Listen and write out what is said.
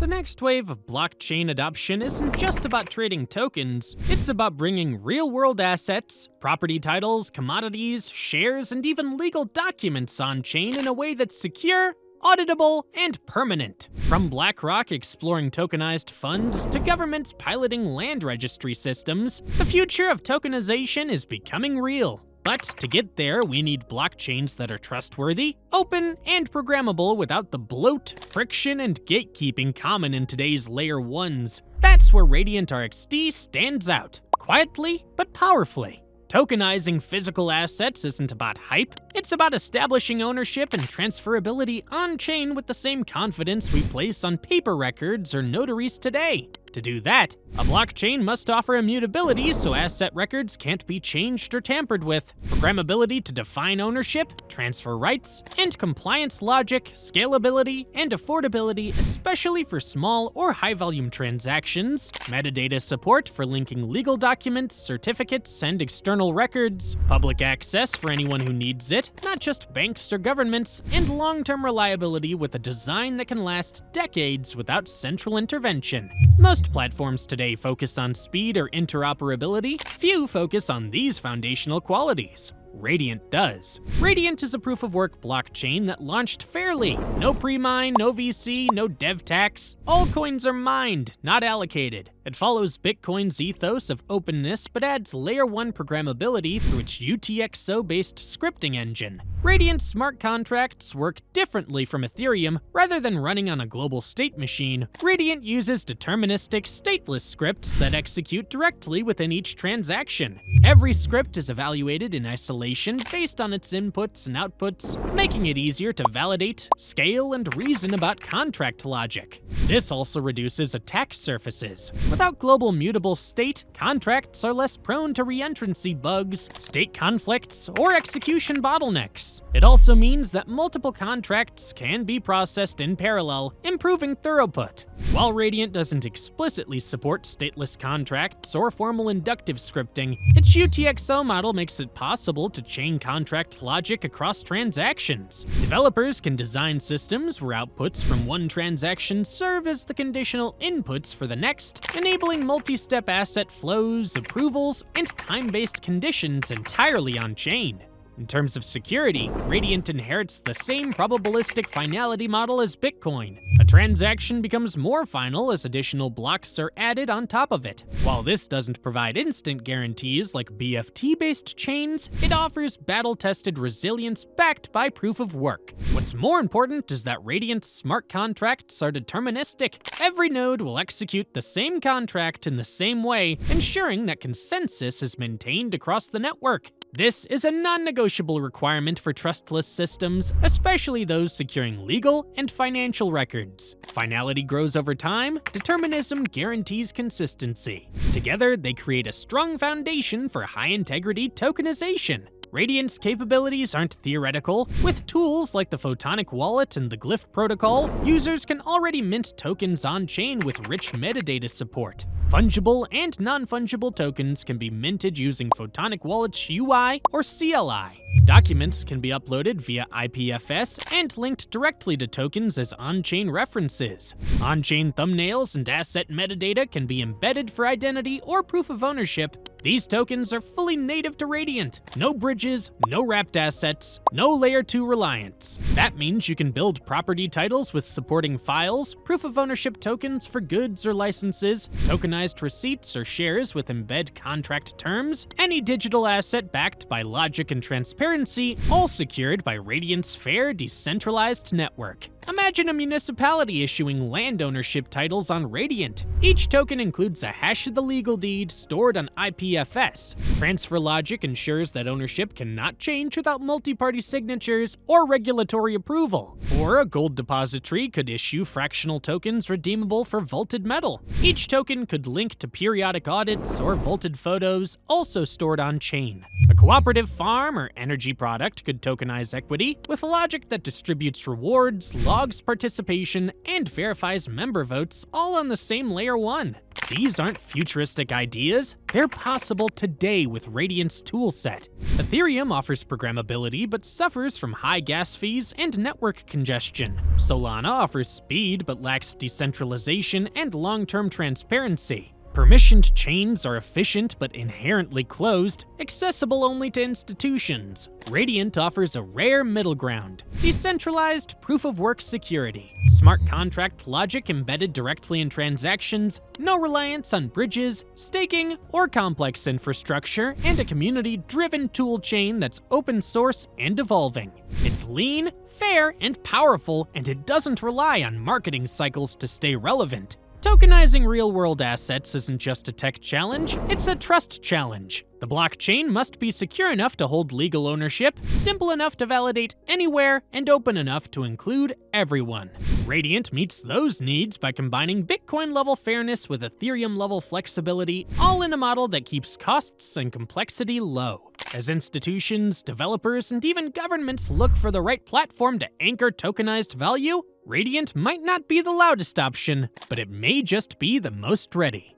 The next wave of blockchain adoption isn't just about trading tokens, it's about bringing real-world assets, property titles, commodities, shares, and even legal documents on-chain in a way that's secure, auditable, and permanent. From BlackRock exploring tokenized funds to governments piloting land registry systems, the future of tokenization is becoming real. But to get there, we need blockchains that are trustworthy, open, and programmable without the bloat, friction, and gatekeeping common in today's Layer 1s. That's where Radiant RXD stands out, quietly but powerfully. Tokenizing physical assets isn't about hype, it's about establishing ownership and transferability on-chain with the same confidence we place on paper records or notaries today. To do that, a blockchain must offer immutability so asset records can't be changed or tampered with, programmability to define ownership, transfer rights, and compliance logic, scalability, and affordability, especially for small or high-volume transactions, metadata support for linking legal documents, certificates, and external records, public access for anyone who needs it, not just banks or governments, and long-term reliability with a design that can last decades without central intervention. Most platforms today focus on speed or interoperability. Few focus on these foundational qualities. Radiant does. Radiant is a proof-of-work blockchain that launched fairly. No pre-mine, no VC, no dev tax. All coins are mined, not allocated. It follows Bitcoin's ethos of openness but adds Layer 1 programmability through its UTXO-based scripting engine. Radiant smart contracts work differently from Ethereum. Rather than running on a global state machine, Radiant uses deterministic, stateless scripts that execute directly within each transaction. Every script is evaluated in isolation based on its inputs and outputs, making it easier to validate, scale, and reason about contract logic. This also reduces attack surfaces. Without global mutable state, contracts are less prone to reentrancy bugs, state conflicts, or execution bottlenecks. It also means that multiple contracts can be processed in parallel, improving throughput. While Radiant doesn't explicitly support stateless contracts or formal inductive scripting, its UTXO model makes it possible to chain contract logic across transactions. Developers can design systems where outputs from one transaction serve as the conditional inputs for the next, enabling multi-step asset flows, approvals, and time-based conditions entirely on-chain. In terms of security, Radiant inherits the same probabilistic finality model as Bitcoin. A transaction becomes more final as additional blocks are added on top of it. While this doesn't provide instant guarantees like BFT-based chains, it offers battle-tested resilience backed by proof of work. What's more important is that Radiant's smart contracts are deterministic. Every node will execute the same contract in the same way, ensuring that consensus is maintained across the network. This is a non-negotiable requirement for trustless systems, especially those securing legal and financial records. Finality grows over time, determinism guarantees consistency. Together, they create a strong foundation for high-integrity tokenization. Radiant's capabilities aren't theoretical. With tools like the Photonic Wallet and the Glyph protocol, users can already mint tokens on-chain with rich metadata support. Fungible and non-fungible tokens can be minted using Photonic Wallet's UI or CLI. Documents can be uploaded via IPFS and linked directly to tokens as on-chain references. On-chain thumbnails and asset metadata can be embedded for identity or proof of ownership. These tokens are fully native to Radiant. No bridges, no wrapped assets, no Layer 2 reliance. That means you can build property titles with supporting files, proof of ownership tokens for goods or licenses, tokenized receipts or shares with embed contract terms, any digital asset backed by logic and transparency, all secured by Radiant's fair, decentralized network. Imagine a municipality issuing land ownership titles on Radiant. Each token includes a hash of the legal deed stored on IPFS. Transfer logic ensures that ownership cannot change without multi-party signatures or regulatory approval. Or a gold depository could issue fractional tokens redeemable for vaulted metal. Each token could link to periodic audits or vaulted photos, also stored on-chain. A cooperative farm or energy product could tokenize equity with logic that distributes rewards, logs participation, and verifies member votes all on the same Layer 1. These aren't futuristic ideas, they're possible today with Radiant's toolset. Ethereum offers programmability but suffers from high gas fees and network congestion. Solana offers speed but lacks decentralization and long-term transparency. Permissioned chains are efficient but inherently closed, accessible only to institutions. Radiant offers a rare middle ground: decentralized proof-of-work security, smart contract logic embedded directly in transactions, no reliance on bridges, staking, or complex infrastructure, and a community-driven tool chain that's open source and evolving. It's lean, fair, and powerful, and it doesn't rely on marketing cycles to stay relevant. Tokenizing real-world assets isn't just a tech challenge, it's a trust challenge. The blockchain must be secure enough to hold legal ownership, simple enough to validate anywhere, and open enough to include everyone. Radiant meets those needs by combining Bitcoin-level fairness with Ethereum-level flexibility, all in a model that keeps costs and complexity low. As institutions, developers, and even governments look for the right platform to anchor tokenized value, Radiant might not be the loudest option, but it may just be the most ready.